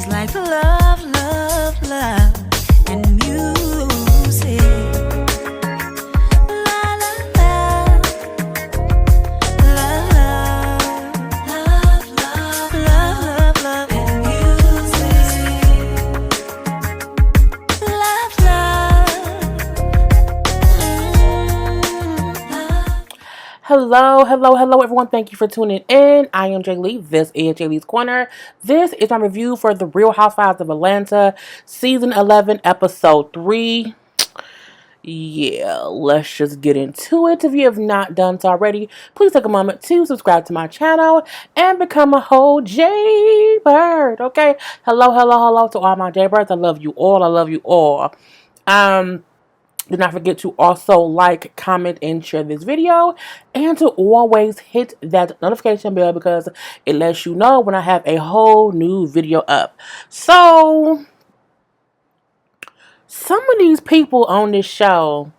like love, love, love, and music. La la la, love, love, love, love, love, and music. Love, love. Hello, everyone. Thank you for tuning in. I am Jay Lee. This is Jay Lee's Corner. This is my review for The Real Housewives of Atlanta, Season 11, Episode 3. Yeah, let's just get into it. If you have not done so already, please take a moment to subscribe to my channel and become a whole Jaybird, okay? Hello to all my Jaybirds. I love you all. Do not forget to also like, comment, and share this video. And to always hit that notification bell because it lets you know when I have a whole new video up. So, some of these people on this show,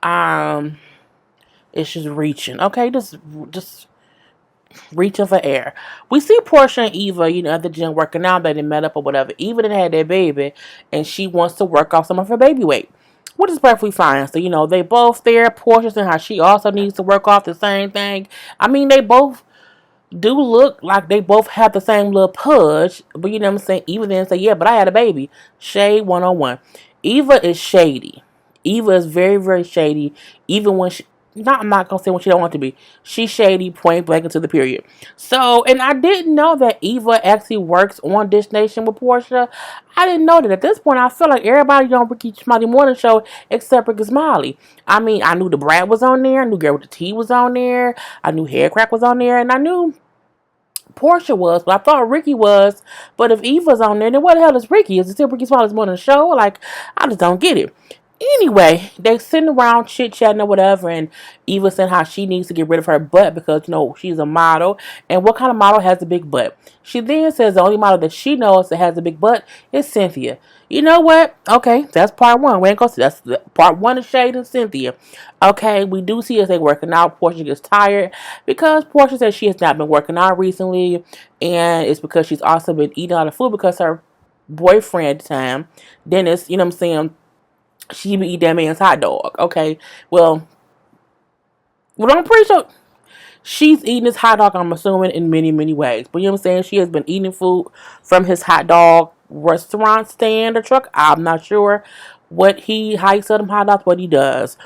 it's just reaching. Okay, just reaching for air. We see Portia and Eva, at the gym working out. They done met up or whatever. Eva done had their baby, and she wants to work off some of her baby weight, which is perfectly fine. So, they both there. Portia and how she also needs to work off the same thing. I mean, they both do look like they both have the same little pudge. But you know what I'm saying? Eva then say, yeah, but I had a baby. Shade 101. Eva is shady. Eva is very, very shady. Even when I'm not going to say when she don't want to be. She's shady, point blank into the period. So, and I didn't know that Eva actually works on Dish Nation with Portia. I didn't know that. At this point, I feel like everybody on Ricky Smiley Morning Show except Ricky Smiley. I mean, I knew the Brat was on there. I knew Girl with the T was on there. I knew Haircrack was on there. And I knew Portia was, but I thought Ricky was. But if Eva's on there, then what the hell is Ricky? Is it still Ricky Smiley's Morning Show? Like, I just don't get it. Anyway, they sitting around chit-chatting or whatever, and Eva said how she needs to get rid of her butt because, she's a model. And what kind of model has a big butt? She then says the only model that she knows that has a big butt is Cynthia. You know what? Okay, that's part one. We ain't gonna see. That's part one of Shade and Cynthia. Okay, we do see as they working out. Portia gets tired because Portia says she has not been working out recently, and it's because she's also been eating a lot of food because her boyfriend at the time, Dennis, she be eat that man's hot dog. Okay, well, I'm pretty sure she's eating his hot dog, I'm assuming, in many, many ways. But you know what I'm saying? She has been eating food from his hot dog restaurant stand or truck. I'm not sure how he sells them hot dogs, what he does.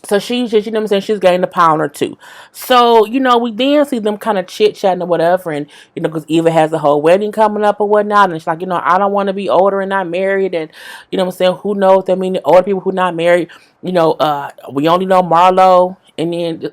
So she's just, she's gained a pound or two. So, we then see them kind of chit-chatting or whatever. And, because Eva has a whole wedding coming up or whatnot. And she's like, I don't want to be older and not married. And, who knows? I mean, the older people who not married, we only know Marlo. And then,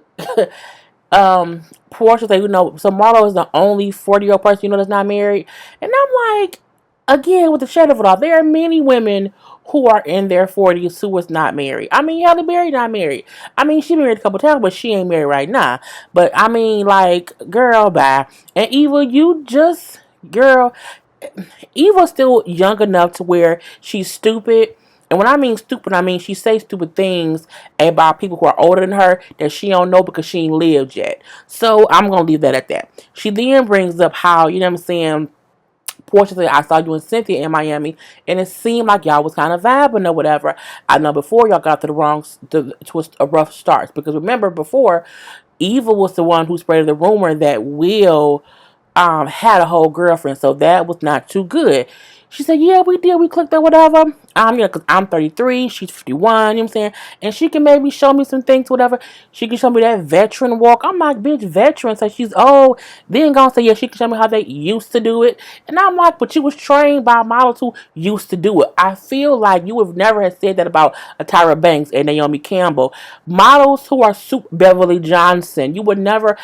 Portia say, so Marlo is the only 40-year-old person, that's not married. And I'm like, again, with the shade of it all, there are many women who are in their 40s who was not married. I mean, Halle Berry not married. I mean, she married a couple times, but she ain't married right now. But, I mean, like, girl, bye. And Eva, Eva's still young enough to where she's stupid. And when I mean stupid, I mean she says stupid things about people who are older than her that she don't know because she ain't lived yet. So, I'm going to leave that at that. She then brings up how, Portia said, I saw you and Cynthia in Miami, and it seemed like y'all was kind of vibing or whatever. I know before y'all got to a rough start. Because remember, before, Eva was the one who spread the rumor that Will had a whole girlfriend, so that was not too good. She said, yeah, we did. We clicked or whatever. Because I'm 33. She's 51. You know what I'm saying? And she can maybe show me some things, whatever. She can show me that veteran walk. I'm like, bitch, veteran. So she's old. Then gonna say, yeah, she can show me how they used to do it. And I'm like, but you was trained by models who used to do it. I feel like you would never have said that about Tyra Banks and Naomi Campbell. Models who are Super Beverly Johnson. You would never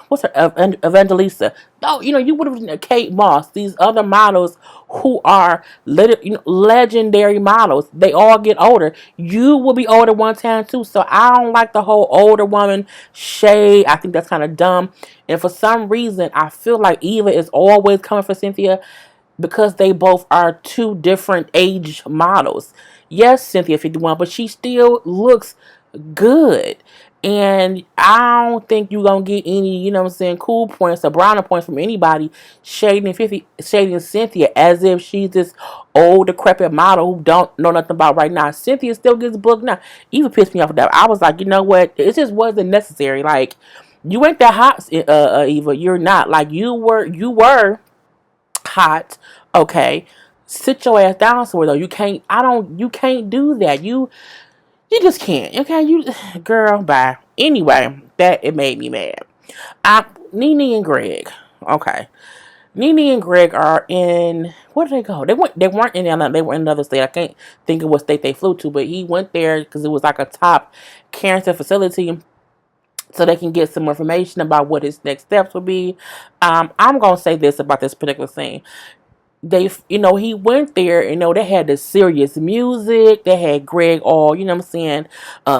what's her Evangelista? No, you would have Kate Moss. These other models who are legendary models. They all get older. You will be older one time too. So I don't like the whole older woman shade. I think that's kind of dumb. And for some reason, I feel like Eva is always coming for Cynthia because they both are two different age models. Yes, Cynthia 51, but she still looks good. And I don't think you're gonna get any, you know what I'm saying, cool points or brownie points from anybody shading Cynthia as if she's this old decrepit model who don't know nothing about right now. Cynthia still gets booked now. Even pissed me off with that. I was like, you know what? It just wasn't necessary. Like, you ain't that hot, Eva. You're not. Like, you were hot. Okay. Sit your ass down somewhere though. You can't do that. You just can't. Okay, girl, bye. Anyway, that it made me mad. Nene and Greg. Okay. Nene and Greg are in, where did they go? They weren't in Atlanta, they were in another state. I can't think of what state they flew to, but he went there because it was like a top cancer facility so they can get some information about what his next steps would be. I'm gonna say this about this particular scene. He went there, they had the serious music. They had Greg all, you know what I'm saying,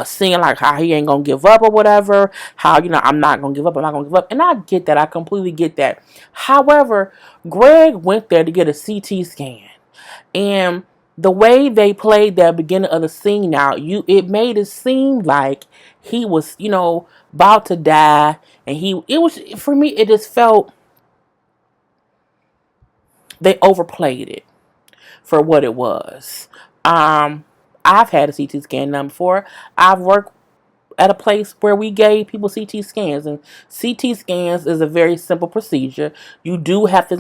singing like how he ain't gonna give up or whatever. How, I'm not gonna give up, I'm not gonna give up. And I get that. I completely get that. However, Greg went there to get a CT scan. And the way they played that beginning of the scene out, it made it seem like he was, about to die. And it was, for me, it just felt they overplayed it for what it was. I've had a CT scan done before. I've worked at a place where we gave people CT scans, and CT scans is a very simple procedure. You do have to,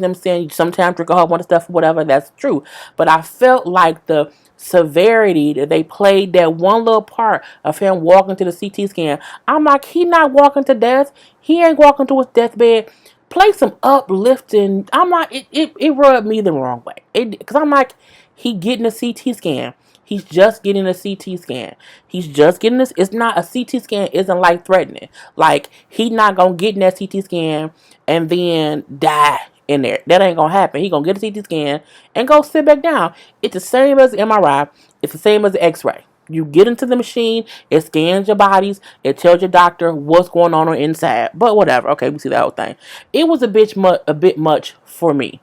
sometimes drink a whole bunch of stuff or whatever. That's true, but I felt like the severity that they played that one little part of him walking to the CT scan. I'm like, he not walking to death. He ain't walking to his deathbed. Play some uplifting. I'm like, it rubbed me the wrong way. Because I'm like, he getting a CT scan. He's just getting a CT scan. He's just getting this. It's not, a CT scan isn't life threatening. Like, he not gonna get in that CT scan and then die in there. That ain't gonna happen. He gonna get a CT scan and go sit back down. It's the same as MRI. It's the same as the X-ray. You get into the machine, it scans your bodies, it tells your doctor what's going on inside. But whatever. Okay, we see that whole thing. It was a bit much for me.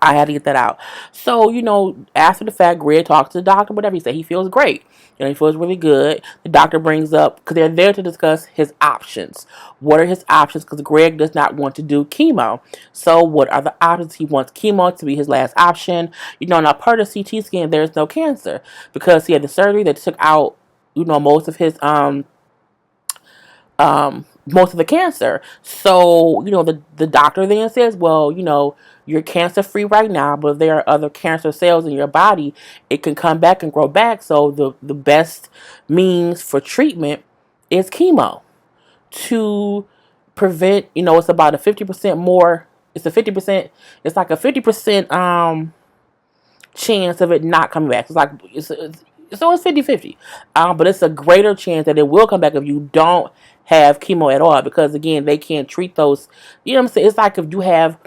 I had to get that out. So, after the fact, Greg talks to the doctor, whatever. He said he feels great. He feels really good. The doctor brings up, because they're there to discuss his options. What are his options? Because Greg does not want to do chemo. So, what are the options? He wants chemo to be his last option. Now per the CT scan, there's no cancer because he had the surgery that took out, most of his most of the cancer. So, the doctor then says, well, you're cancer free right now, but if there are other cancer cells in your body, it can come back and grow back. So the best means for treatment is chemo to prevent, it's about a 50% more, it's like a 50% chance of it not coming back. So it's 50-50. But it's a greater chance that it will come back if you don't have chemo at all, because again, they can't treat those. You know what I'm saying? It's like if you have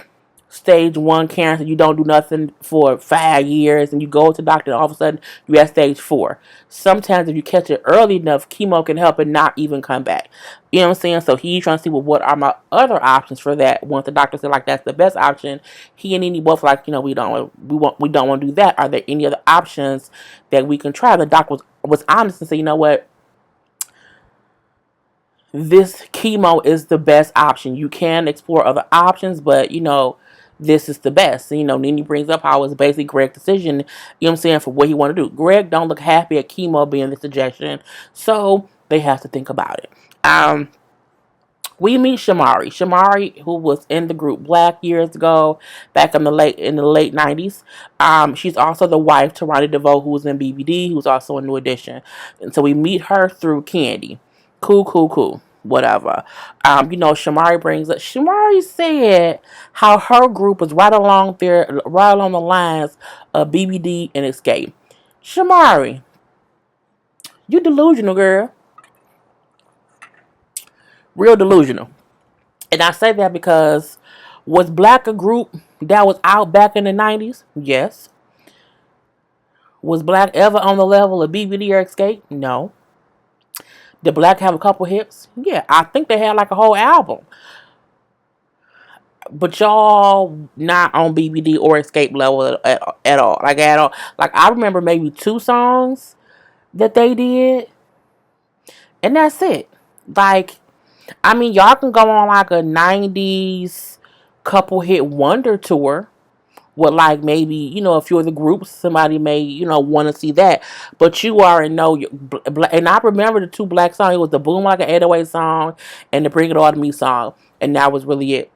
stage 1 cancer, you don't do nothing for 5 years, and you go to the doctor, and all of a sudden you have stage 4. Sometimes if you catch it early enough, chemo can help it not even come back. You know what I'm saying? So he's trying to see, well, what are my other options for that? Once the doctor said like that's the best option, he and Nene both like, we don't want to do that. Are there any other options that we can try? The doctor was honest and said, you know what? This chemo is the best option. You can explore other options, but this is the best. Nene brings up how it's basically Greg's decision, you know what I'm saying, for what he want to do. Greg don't look happy at chemo being the suggestion, so they have to think about it. We meet Shamari, who was in the group Black years ago, back in the late 90s. She's also the wife to Ronnie DeVoe, who was in BBD, who's also a New Edition. And so we meet her through Candy. Cool. Whatever. Shamari brings up. Shamari said how her group was right along the lines of BBD and Escape. Shamari, you delusional, girl. Real delusional. And I say that because, was Black a group that was out back in the 90s? Yes. Was Black ever on the level of BBD or Escape? No. Did Black have a couple hits? Yeah, I think they had like a whole album. But y'all not on BBD or Escape level at all. Like at all. Like I remember maybe 2 songs that they did, and that's it. Like, I mean, y'all can go on like a 90s couple hit wonder tour with like maybe, a few of the groups. Somebody may, want to see that. But you already know, and I remember the two black songs. It was the Boom Like an 808 song and the Bring It All to Me song. And that was really it.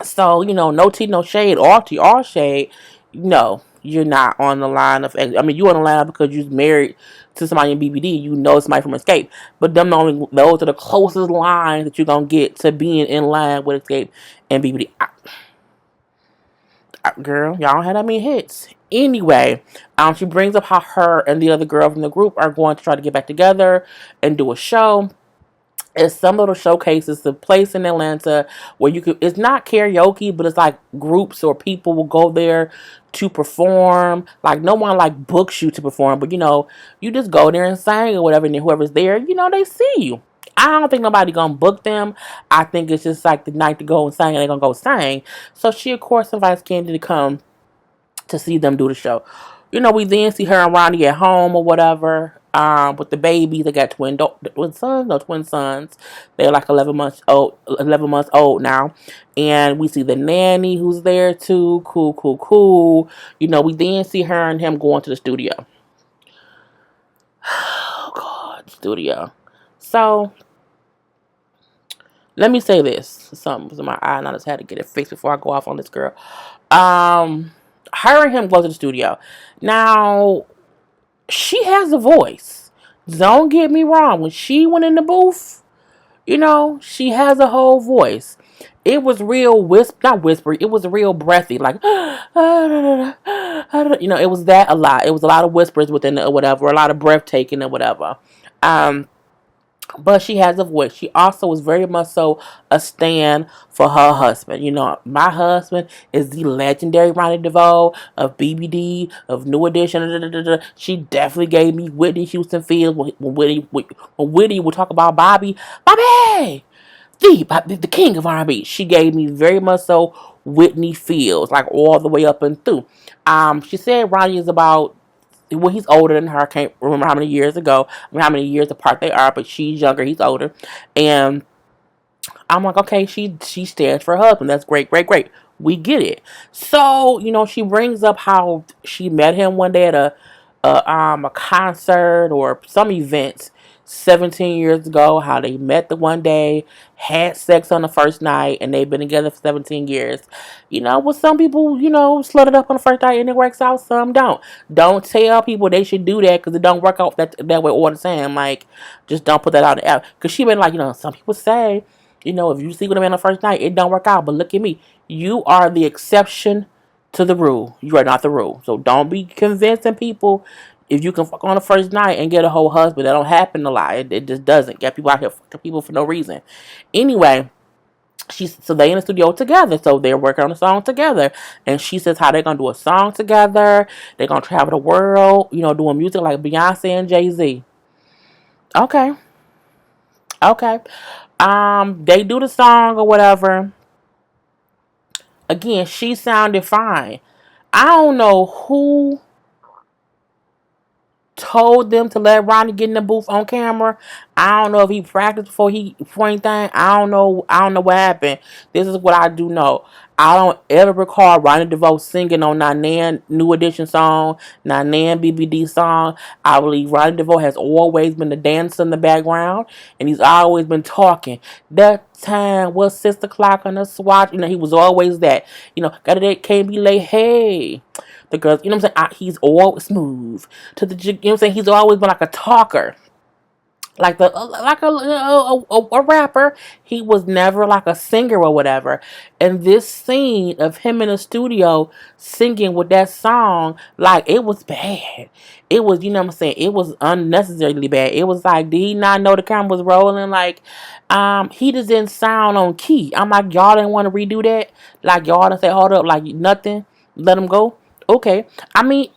So, no tea, no shade, all tea, all shade. No, you're not on the line of, I mean, you on the line because you're married to somebody in BBD. You know somebody from Escape. But those are the closest lines that you're going to get to being in line with Escape and BBD. Girl, y'all don't have that many hits. Anyway, she brings up how her and the other girl from the group are going to try to get back together and do a show. It's some little showcases, the place in Atlanta where it's not karaoke, but it's like groups or people will go there to perform. Like, no one like books you to perform, but you just go there and sing or whatever, and then whoever's there, they see you. I don't think nobody gonna book them. I think it's just like the night to go and sing, and they're gonna go sing. So she, of course, invites Candy to come to see them do the show. We then see her and Ronnie at home or whatever, with the baby. They got twin sons, no, twin sons. They're like 11 months old now. And we see the nanny who's there too. Cool, cool, cool. We then see her and him going to the studio. Oh God, studio. So let me say this. Something was in my eye and I just had to get it fixed before I go off on this girl. Her and him go to the studio. Now, she has a voice. Don't get me wrong. When she went in the booth, she has a whole voice. It was real not whispery. It was real breathy. Like, it was that a lot. It was a lot of whispers within it or whatever. A lot of breath taking or whatever. But she has a voice. She also is very much so a stand for her husband. My husband is the legendary Ronnie DeVoe of BBD, of New Edition. Da, da, da, da. She definitely gave me Whitney Houston feels when Whitney would talk about Bobby, the king of R&B. She gave me very much so Whitney feels, like all the way up and through. She said Ronnie is about, well, he's older than her. I can't remember how many years how many years apart they are, but she's younger, he's older. And I'm like, okay, she stands for her husband. That's great, great, great. We get it. So, she brings up how she met him one day at a concert or some event 17 years ago, how they met the one day, had sex on the first night, and they've been together for 17 years. With some people, slut it up on the first night and it works out, some don't. Don't tell people they should do that because it don't work out that way all the time. Like, just don't put that out there. Because she been like, some people say, if you sleep with a man on the first night, it don't work out. But look at me. You are the exception to the rule. You are not the rule. So don't be convincing people if you can fuck on the first night and get a whole husband. That don't happen a lot. It just doesn't. Get people out here fucking people for no reason. Anyway, so they in the studio together. So they're working on a song together. And she says how they're going to do a song together. They're going to travel the world, doing music like Beyonce and Jay-Z. Okay. They do the song or whatever. Again, she sounded fine. I don't know who told them to let Ronnie get in the booth on camera. I don't know if he practiced before anything. I don't know what happened. This is what I do know. I don't ever recall Ronnie DeVoe singing on Nan New Edition song, Nan BBD song. I believe Ronnie DeVoe has always been the dancer in the background, and he's always been talking. That time was 6 o'clock on the swatch. He was always that. Got it, can't be late. Hey. The girls, what I'm saying? He's always smooth to the, what I'm saying? He's always been like a talker, like a rapper. He was never like a singer or whatever. And this scene of him in the studio singing with that song, like, it was bad. It was, what I'm saying? It was unnecessarily bad. It was like, did he not know the camera was rolling? Like, he just didn't sound on key. I'm like, y'all didn't want to redo that? Like, y'all didn't say, hold up, like, nothing, let him go? Okay, I mean,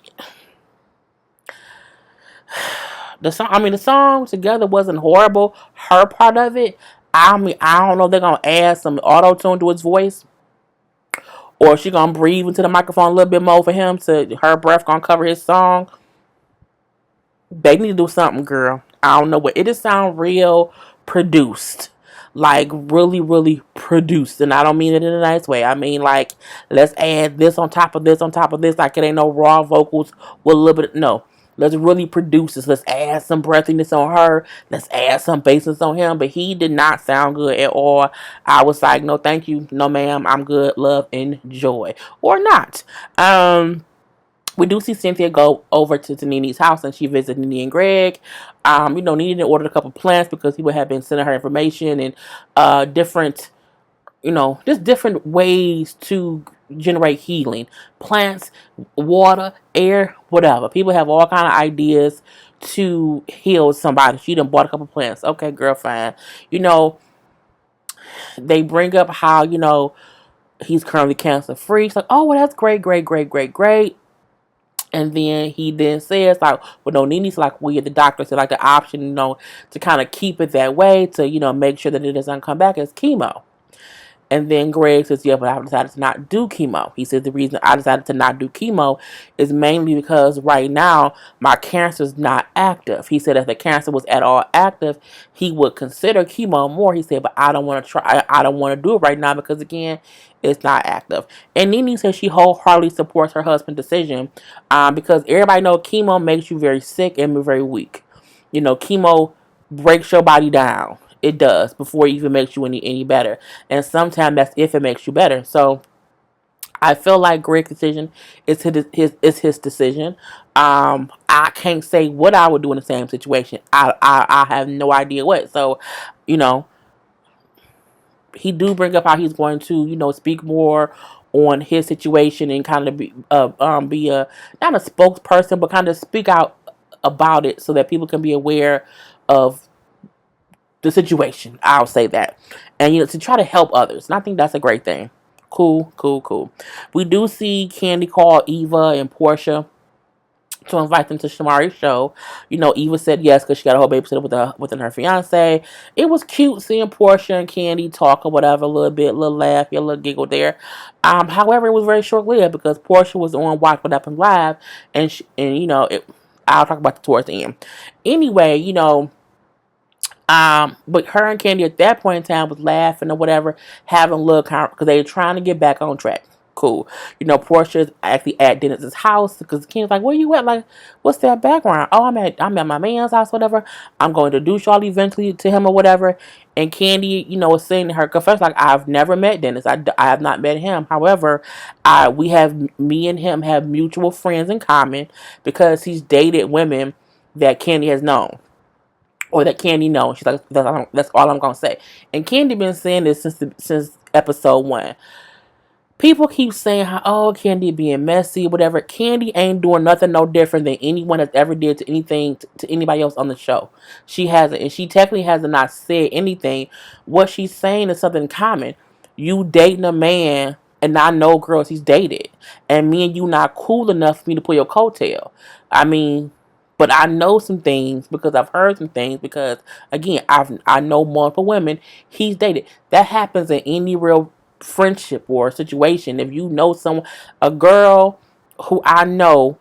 the song together wasn't horrible. Her part of it, I don't know if they're gonna add some auto tune to his voice, or she gonna breathe into the microphone a little bit more for him to her breath gonna cover his song. They need to do something, girl. I don't know what it just sound real produced. Like really, really produced. And I don't mean it in a nice way. I mean like let's add this on top of this on top of this. Like it ain't no raw vocals with a little bit. No. Let's really produce this. Let's add some breathiness on her. Let's add some bassness on him. But he did not sound good at all. I was like, no, thank you. No, ma'am. I'm good. Love and joy. Or not. We do see Cynthia go over to Nene's house and she visits Nene and Greg. Nene ordered a couple plants because people had been sending her information and different, just different ways to generate healing. Plants, water, air, whatever. People have all kind of ideas to heal somebody. She done bought a couple plants. Okay, girl, fine. They bring up how, he's currently cancer free. It's like, oh, well, that's great, great, great, great, great. And then he then says, like, well, no, Nene's like, we at the doctor said, like, the option, to kind of keep it that way, to, make sure that it doesn't come back as chemo. And then Greg says, yeah, but I decided to not do chemo. He said the reason I decided to not do chemo is mainly because right now my cancer is not active. He said if the cancer was at all active, he would consider chemo more. He said, but I don't want to try. I don't want to do it right now because, again, it's not active. And Nene says she wholeheartedly supports her husband's decision because everybody knows chemo makes you very sick and very weak. Chemo breaks your body down. It does before it even makes you any better. And sometimes that's if it makes you better. So I feel like Greg's decision is his decision. I can't say what I would do in the same situation. I have no idea what. So, he do bring up how he's going to, speak more on his situation and kind of be a not a spokesperson, but kind of speak out about it so that people can be aware of the situation. I'll say that. And, to try to help others. And I think that's a great thing. Cool, cool, cool. We do see Candy call Eva and Portia to invite them to Shamari's show. Eva said yes because she got a whole babysitter within her fiance. It was cute seeing Portia and Candy talk or whatever, a little bit, a little laugh, a little giggle there. However, it was very short-lived because Portia was on Watch What Happened Live, I'll talk about it towards the end. Anyway, but her and Candy at that point in time was laughing or whatever, having a little because they were trying to get back on track. Cool. Portia's actually at Dennis's house because Candy's like, where you at? Like, what's that background? Oh, I'm at my man's house, whatever. I'm going to introduce y'all eventually to him or whatever. And Candy, was saying to her, confess, like, I've never met Dennis. I have not met him. However, me and him have mutual friends in common because he's dated women that Candy has known. Or that Candy knows. She's like, that's all I'm gonna say. And Candy been saying this since episode 1. People keep saying how, oh, Candy being messy, whatever. Candy ain't doing nothing no different than anyone has ever did to anything to anybody else on the show. She hasn't, and she technically has not said anything. What she's saying is something common. You dating a man, and I know girls he's dated, and me and you not cool enough for me to pull your coattail. I mean. But I know some things because I've heard some things because, again, I know multiple women he's dated. That happens in any real friendship or situation. If you know someone, a girl who I know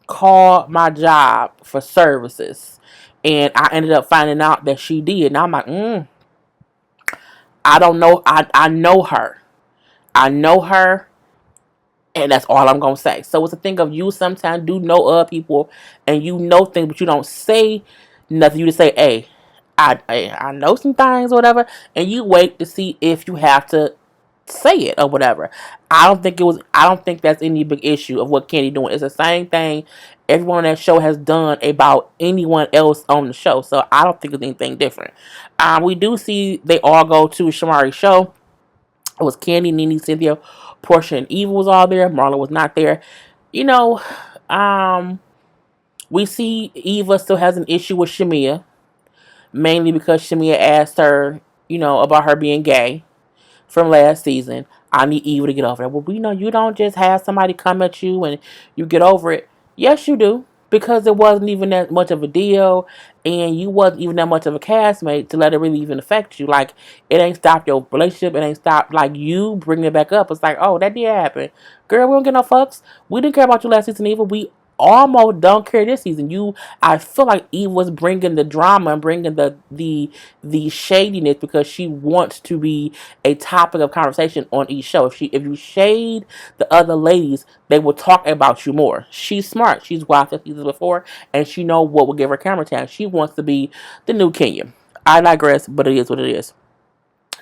called my job for services and I ended up finding out that she did. And I'm like, I don't know. I know her. I know her. And that's all I'm going to say. So it's a thing of you sometimes do know other people and you know things, but you don't say nothing. You just say, hey, I know some things or whatever. And you wait to see if you have to say it or whatever. I don't think that's any big issue of what Candy doing. It's the same thing everyone on that show has done about anyone else on the show. So I don't think it's anything different. We do see they all go to Shamari's show. It was Candy, Nene, Cynthia, Portia, and Eva was all there. Marla was not there. We see Eva still has an issue with Shamia. Mainly because Shamia asked her, about her being gay from last season. I need Eva to get over it. Well, we know you don't just have somebody come at you and you get over it. Yes, you do. Because it wasn't even that much of a deal and you wasn't even that much of a castmate to let it really even affect you. Like, it ain't stopped your relationship. It ain't stopped, like, you bringing it back up. It's like, oh, that did happen. Girl, we don't get no fucks. We didn't care about you last season, Eva. We almost don't care this season. I feel like Eve was bringing the drama and bringing the shadiness because she wants to be a topic of conversation on each show. If you shade the other ladies, they will talk about you more. She's smart. She's watched the seasons before, and she know what will give her camera time. She wants to be the new Kenya. I digress, but it is what it is.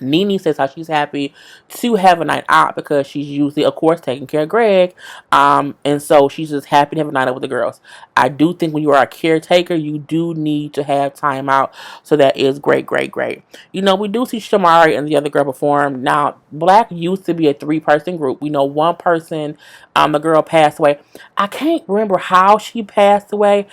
Nene says how she's happy to have a night out because she's usually, of course, taking care of Greg. And so she's just happy to have a night out with the girls. I do think when you are a caretaker, you do need to have time out. So that is great, great, great. We do see Shamari and the other girl perform. Now, Black used to be a 3-person group. We know one person, the girl passed away. I can't remember how she passed away.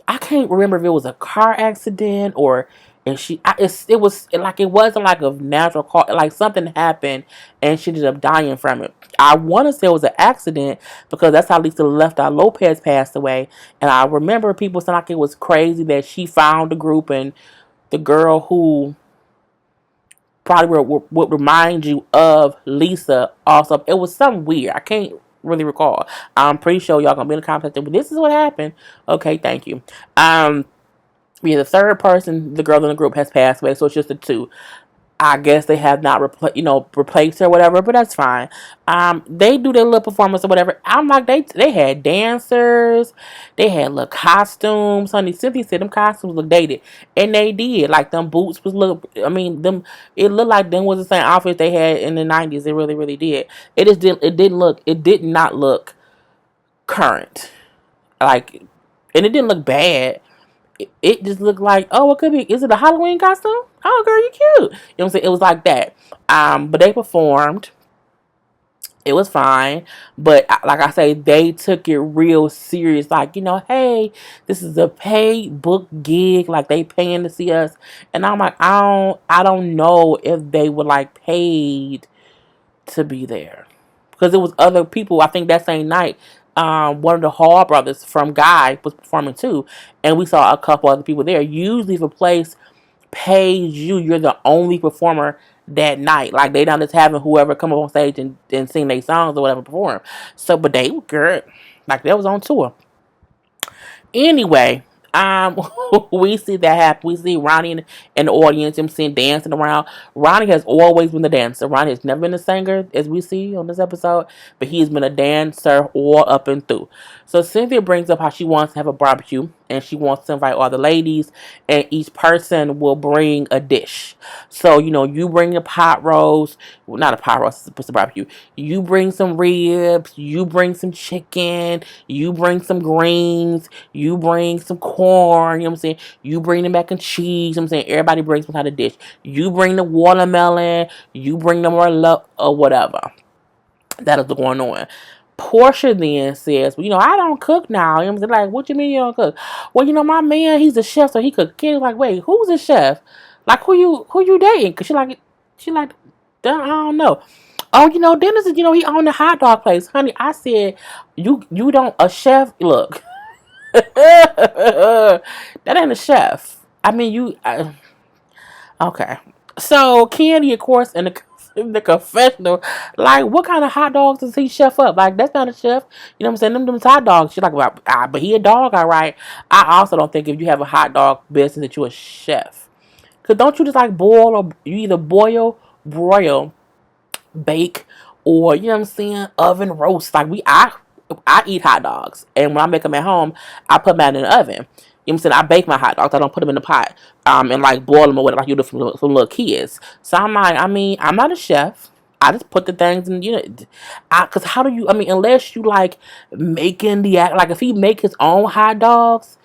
I can't remember if it was a car accident or and it wasn't like a natural car, like something happened and she ended up dying from it. I want to say it was an accident because that's how Lisa Left Eye Lopez passed away, and I remember people saying like it was crazy that she found the group and the girl who probably would remind you of Lisa also. It was something weird. I can't really recall. I'm pretty sure y'all gonna be in the comments. But this is what happened. Okay, thank you. Yeah, the third person, the girl in the group, has passed away, so it's just the two. I guess they have not replaced her or whatever, but that's fine. They do their little performance or whatever. I'm like, they had dancers, they had little costumes. Honey, Cynthia said them costumes look dated, and they did. Like them boots was look. I mean, them it looked like them was the same outfit they had in the '90s. It really, really did. It just did. It didn't look. It did not look current. Like, and it didn't look bad. It just looked like, oh, it could be. Is it a Halloween costume? Oh, girl, you cute. You know what I'm saying? It was like that. But they performed. It was fine. But like I say, they took it real serious. Like, hey, this is a paid book gig. Like, they paying to see us. And I'm like, I don't know if they were like paid to be there. Because there was other people, I think that same night, one of the Hall brothers from Guy was performing too, and we saw a couple other people there. Usually, if a place pays you, you're the only performer that night. Like, they not just having whoever come up on stage and sing their songs or whatever perform. So, but they were good. Like, they was on tour. Anyway, we see that happen. We see Ronnie in the audience, him seeing dancing around. Ronnie has always been the dancer. Ronnie has never been a singer, as we see on this episode, but he's been a dancer all up and through. So Cynthia brings up how she wants to have a barbecue, and she wants to invite all the ladies, and each person will bring a dish. So, you bring a pot roast, well, not a pot roast, it's a barbecue. You bring some ribs, you bring some chicken, you bring some greens, you bring some corn, you know what I'm saying? You bring the mac and cheese, you know what I'm saying? Everybody brings some kind of dish. You bring the watermelon, you bring the merlot, or whatever. That is going on. Portia then says, well, I don't cook now. You know what I'm saying? Like, what you mean you don't cook? Well, my man, he's a chef, so he cook. Ken's like, wait, who's a chef? Like, who you dating? Cause she like, I don't know. Oh, Dennis is, he owned the hot dog place. Honey, I said, you don't, a chef, look. That ain't a chef. I mean, okay. So, Candy, of course, in the confessional, like, what kind of hot dogs does he chef up? Like, that's not a chef. You know what I'm saying? Them hot dogs. She's like, well, but he a dog, all right. I also don't think if you have a hot dog business that you're a chef. Because don't you just like boil, or you either boil, broil, bake, or, you know what I'm saying, oven roast. Like, I eat hot dogs, and when I make them at home, I put them in the oven. You know what I'm saying? I bake my hot dogs. I don't put them in the pot, and like boil them or whatever, like you do from little kids. So I'm like, I'm not a chef. I just put the things in, because how do you? I mean, unless you like making the act, like if he make his own hot dogs,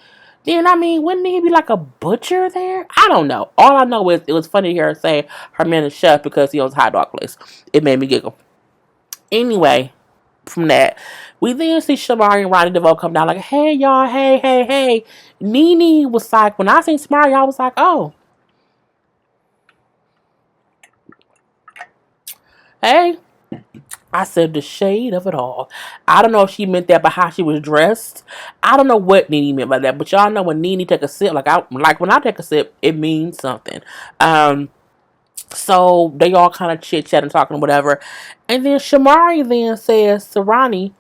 then wouldn't he be like a butcher there? I don't know. All I know is it was funny to hear her say her man is chef because he owns a hot dog place. It made me giggle. Anyway, from that, we then see Shamari and Ronnie DeVoe come down like, hey y'all, hey. Nene was like, when I seen Shamari, I was like, oh, hey. I said the shade of it all. I don't know if she meant that by how she was dressed. I don't know what Nene meant by that, but y'all know when Nene take a sip, like when I take a sip, it means something. So they all kind of chit chat and talking whatever, and then Shamari then says to Ronnie,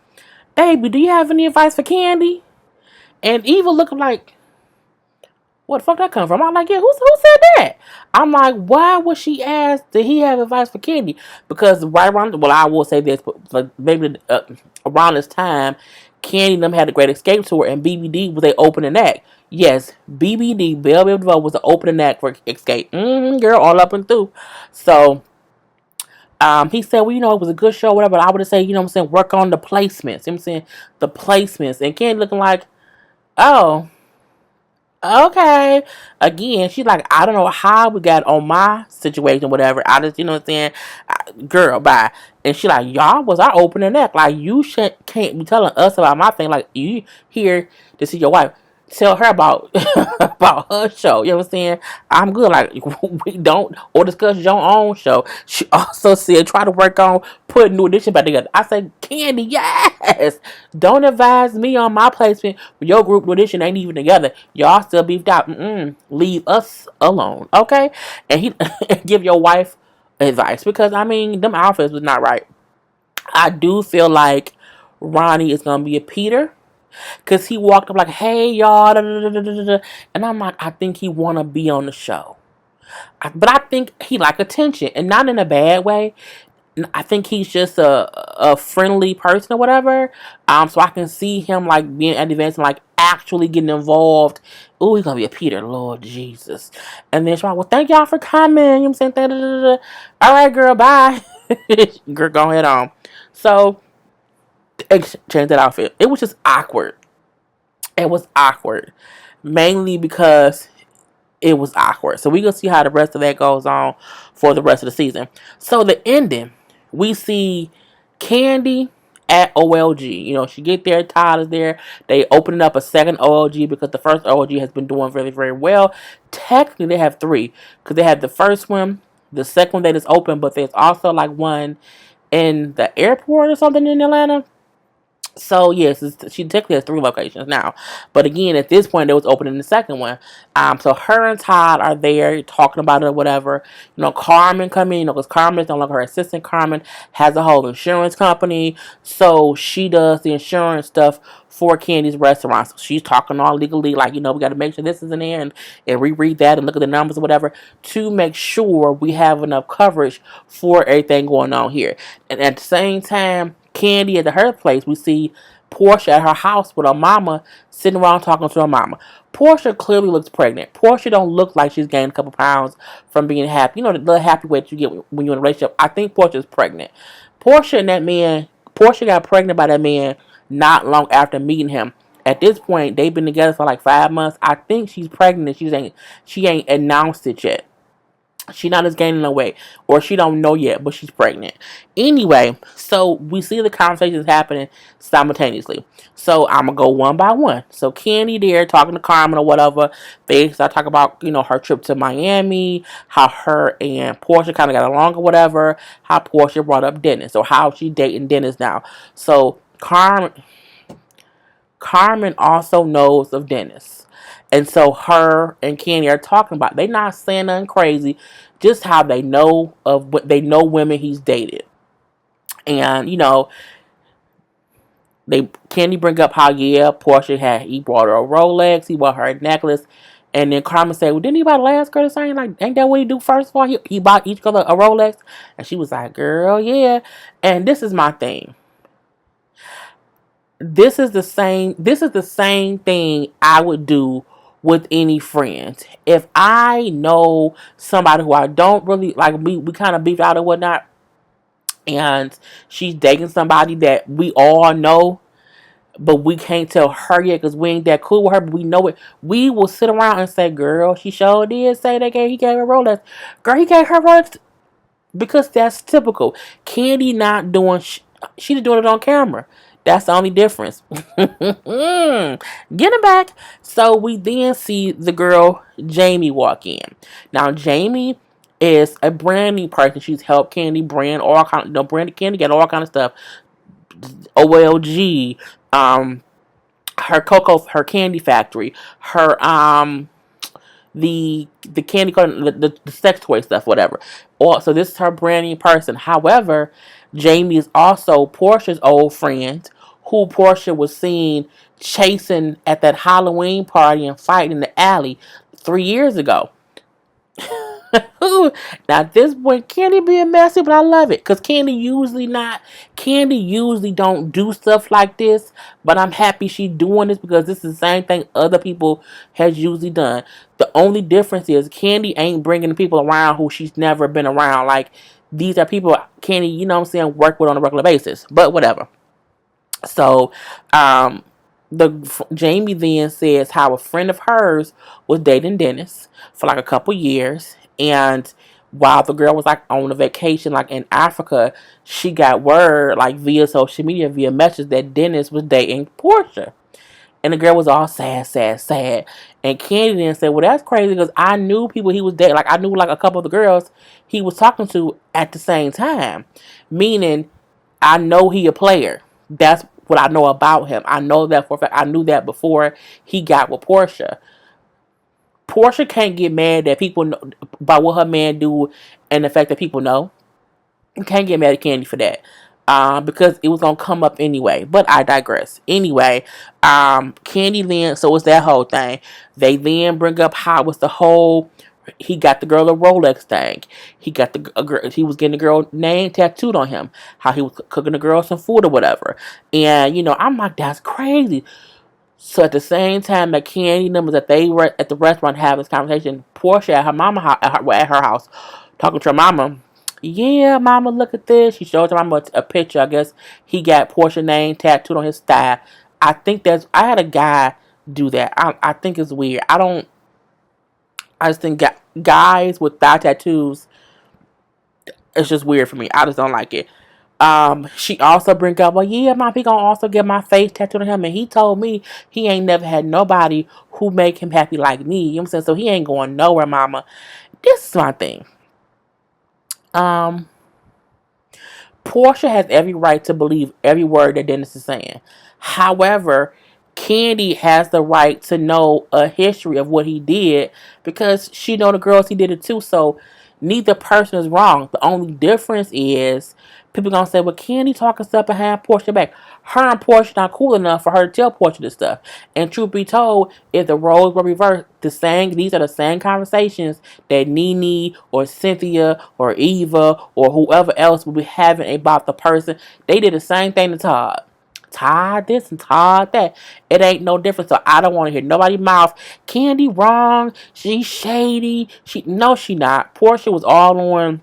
baby, do you have any advice for Candy? And Eva looking like, what the fuck that come from? I'm like, yeah, who said that? I'm like, why would she ask, did he have advice for Candy? Because right around, well, I will say this, but like maybe around this time, Candy and them had a great escape tour, and BBD was a opening act. Yes, BBD, Belle Biv DeVoe, was the opening act for Escape. Girl, all up and through. So, he said, well, it was a good show, whatever. I would have said, work on the placements. I'm saying? The placements. And Candy looking like, oh, okay. Again, she's like, I don't know how we got on my situation, whatever. I just, girl, bye. And she like, y'all was our opening act. Like, you can't be telling us about my thing. Like, you here to see your wife. Tell her about about her show. You know what I'm saying? I'm good. Like, we don't or discuss your own show. She also said try to work on putting New Edition back together. I said, Candy, yes. Don't advise me on my placement when your group New Edition ain't even together. Y'all still beefed out. Leave us alone, okay? And he give your wife advice because them outfits was not right. I do feel like Ronnie is gonna be a Peter. Cause he walked up like, hey y'all, da, da, da, da, da. And I'm like, I think he wanna be on the show. But I think he like attention. And not in a bad way. I think he's just a friendly person or whatever. So I can see him like being at events and like actually getting involved. Ooh, he's gonna be a Peter, Lord Jesus. And then she's like, well, thank y'all for coming. You know what I'm saying? Da, da, da, da. All right, girl, bye. Girl, go ahead on. So change that outfit. It was just awkward. It was awkward. Mainly because it was awkward. So we gonna see how the rest of that goes on for the rest of the season. So the ending, we see Candy at OLG. She get there, Todd is there. They opening up a second OLG because the first OLG has been doing very, very well. Technically, they have three because they had the first one, the second one that is open, but there's also like one in the airport or something in Atlanta. So yes, she technically has three locations now, but again, at this point, they was opening the second one. So her and Todd are there talking about it or whatever. Carmen come in, because Carmen is no longer her assistant. Carmen has a whole insurance company, so she does the insurance stuff for Candy's restaurant. So she's talking all legally, like we got to make sure this is in there and reread that and look at the numbers or whatever to make sure we have enough coverage for everything going on here. And at the same time, Candy at her place, we see Portia at her house with her mama sitting around talking to her mama. Portia clearly looks pregnant. Portia don't look like she's gained a couple pounds from being happy. The little happy weight you get when you're in a relationship. I think Portia's pregnant. Portia got pregnant by that man not long after meeting him. At this point, they've been together for like 5 months. I think she's pregnant and she ain't announced it yet. She not as gaining no weight, or she don't know yet, but she's pregnant. Anyway, so we see the conversations happening simultaneously. So I'm gonna go one by one. So Candy there talking to Carmen or whatever. They start talking about her trip to Miami, how her and Portia kind of got along or whatever. How Portia brought up Dennis, or how she's dating Dennis now. So Carmen also knows of Dennis. And so her and Candy are talking about, they not saying nothing crazy, just how they know of what they know women he's dated. And, Candy bring up how, yeah, Portia he brought her a Rolex, he bought her a necklace. And then Carmen said, well, didn't he buy the last girl the same? Like, ain't that what he do first of all? He bought each girl a Rolex. And she was like, girl, yeah. And this is my thing. This is the same thing I would do with any friends. If I know somebody who I don't really like, we kind of beef out or whatnot, and she's dating somebody that we all know, but we can't tell her yet because we ain't that cool with her, but we know it. We will sit around and say, girl, she sure did say he gave her Rolex. Girl, he gave her Rolex, because that's typical. Candy not doing, she's doing it on camera. That's the only difference. Get it back. So we then see the girl Jamie walk in. Now Jamie is a branding person. She's helped Candy brand all kind of Candy get all kind of stuff. OLG, her candy factory, her the candy the sex toy stuff, whatever. So this is her branding person. However, Jamie is also Portia's old friend who Portia was seen chasing at that Halloween party and fighting in the alley 3 years ago. Now at this point, Candy being messy, but I love it because Candy usually don't do stuff like this. But I'm happy she doing this because this is the same thing other people has usually done. The only difference is Candy ain't bringing people around who she's never been around. Like these are people Candy, you know what I'm saying, work with on a regular basis. But whatever. So, um, Jamie then says how a friend of hers was dating Dennis for like a couple years, and while the girl was like on a vacation, like in Africa, she got word like via social media, via message that Dennis was dating Portia. And the girl was all sad, sad, sad. And Candy then said, well, that's crazy because I knew people he was dating. Like, I knew like a couple of the girls he was talking to at the same time. Meaning, I know he a player. That's what I know about him. I know that for a fact. I knew that before he got with Portia. Portia can't get mad that people know about what her man do and the fact that people know. You can't get mad at Candy for that. Because it was gonna come up anyway. But I digress. Anyway, Candy then, so it's that whole thing. They then bring up how it was the whole he got the girl a Rolex thing. He got he was getting the girl name tattooed on him. How he was cooking the girl some food or whatever. And I'm like, that's crazy. So at the same time that Candy numbers that they were at the restaurant having this conversation, Portia at her mama at her house talking to her mama. Yeah, mama, look at this. She shows her mama a picture. I guess he got Portia name tattooed on his thigh. I had a guy do that. I think it's weird. I just think guys with thigh tattoos, it's just weird for me. I just don't like it. She also bring up, well, yeah, mom, he gonna also get my face tattooed on him, and he told me he ain't never had nobody who make him happy like me. You know what I'm saying? So he ain't going nowhere, mama. This is my thing. Um, Portia has every right to believe every word that Dennis is saying. However, Candy has the right to know a history of what he did because she know the girls he did it to. So neither person is wrong. The only difference is people gonna say, "Well, Candy talking stuff behind Portia back." Her and Portia not cool enough for her to tell Portia this stuff. And truth be told, if the roles were reversed, these are the same conversations that Nene or Cynthia or Eva or whoever else will be having about the person. They did the same thing to Todd. Todd this and Todd that. It ain't no difference. So I don't want to hear nobody mouth. Candy wrong. She's shady. She not. Portia was all on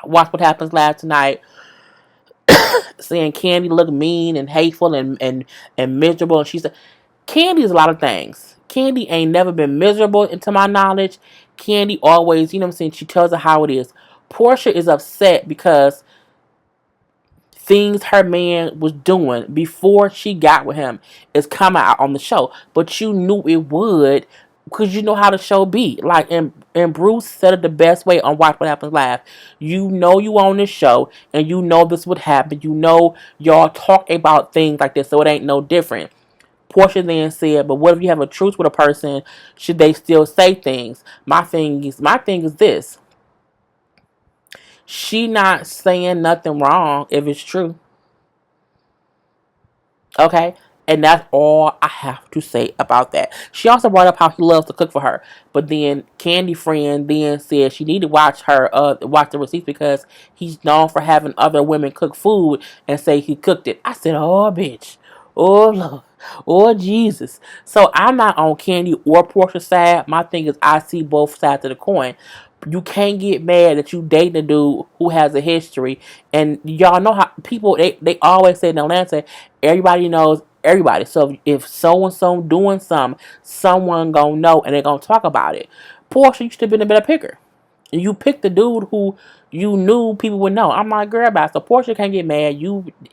Watch What Happens Last Tonight, saying Candy look mean and hateful and miserable. And she said Candy is a lot of things. Candy ain't never been miserable, into my knowledge. Candy always, you know what I'm saying, she tells her how it is. Portia is upset because things her man was doing before she got with him is coming out on the show. But you knew it would because you know how the show be. Like, and Bruce said it the best way on Watch What Happens Live. You know you on this show and you know this would happen. You know y'all talk about things like this, so it ain't no different. Portia then said, but what if you have a truce with a person? Should they still say things? My thing is this. She not saying nothing wrong if it's true. Okay? And that's all I have to say about that. She also brought up how he loves to cook for her. But then Candy Friend then said she needed to watch the receipts because he's known for having other women cook food and say he cooked it. I said, oh bitch. Oh Lord. Oh Jesus. So I'm not on Candy or Portia's side. My thing is I see both sides of the coin. You can't get mad that you dating a dude who has a history. And y'all know how people, they always say in Atlanta, everybody knows everybody. So if so and so doing something, someone gonna know and they're gonna talk about it. Portia, you should have been a better picker. You picked the dude who you knew people would know. I'm like, girl, bye. So Portia can't get mad.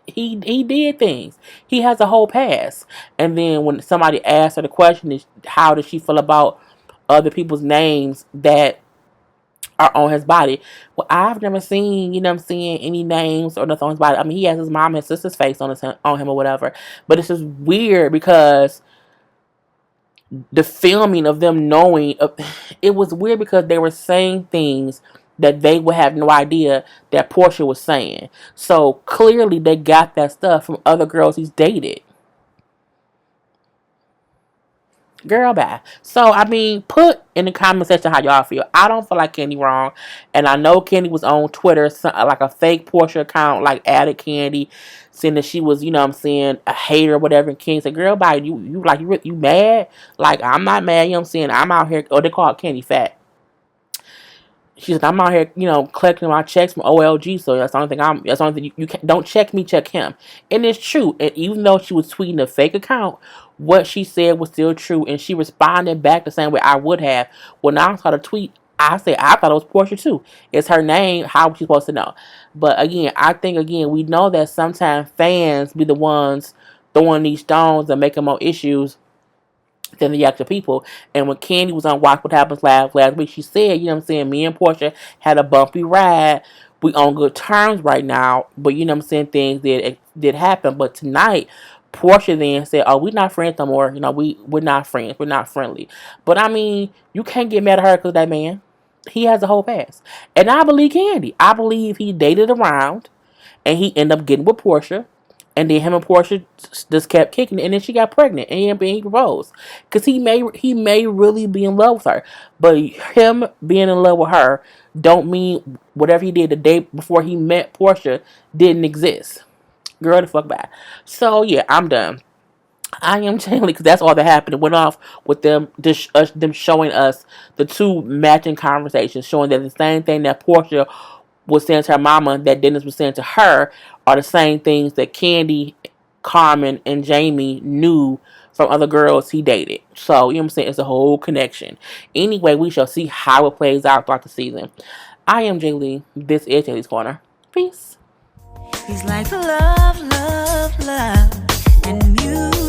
He did things. He has a whole past. And then when somebody asked her the question is how does she feel about other people's names that are on his body? Well, I've never seen, you know what I'm saying, any names or nothing on his body. I mean, he has his mom and his sister's face on him or whatever. But it's just weird because the filming of them knowing, it was weird because they were saying things that they would have no idea that Portia was saying. So clearly they got that stuff from other girls he's dated. Girl, bye. So, I mean, put in the comment section how y'all feel. I don't feel like Candy wrong. And I know Candy was on Twitter, like a fake Portia account, like added Candy, saying that she was, you know what I'm saying, a hater or whatever. And Candy said, girl, bye. You mad? Like, I'm not mad. You know what I'm saying? I'm out here. Oh, they call it Candy fat. She said, I'm out here, you know, collecting my checks from OLG, so that's the only thing you can, don't check me, check him. And it's true. And even though she was tweeting a fake account, what she said was still true. And she responded back the same way I would have. When I saw the tweet, I said, I thought it was Portia too. It's her name. How was she supposed to know? But again, I think, we know that sometimes fans be the ones throwing these stones and making more issues than the actual people. And when Candy was on Watch What Happens last week, she said, you know what I'm saying, me and Portia had a bumpy ride. We on good terms right now, but you know what I'm saying, things did happen. But tonight, Portia then said, oh, we're not friends no more. You know, we're not friends. We're not friendly. But I mean, you can't get mad at her because that man, he has a whole past. And I believe Candy. I believe he dated around and he ended up getting with Portia. And then him and Portia just kept kicking it, and then she got pregnant, and he proposed, because he may really be in love with her, but him being in love with her don't mean whatever he did the day before he met Portia didn't exist. Girl, the fuck back. So yeah, I'm done. I am telling because that's all that happened. It went off with them them showing us the two matching conversations, showing that the same thing that Portia was saying to her mama that Dennis was saying to her are the same things that Candy, Carmen, and Jamie knew from other girls he dated. So, you know what I'm saying? It's a whole connection. Anyway, we shall see how it plays out throughout the season. I am Jay Lee. This is Jay Lee's Corner. Peace. He's like love, love, love, and music.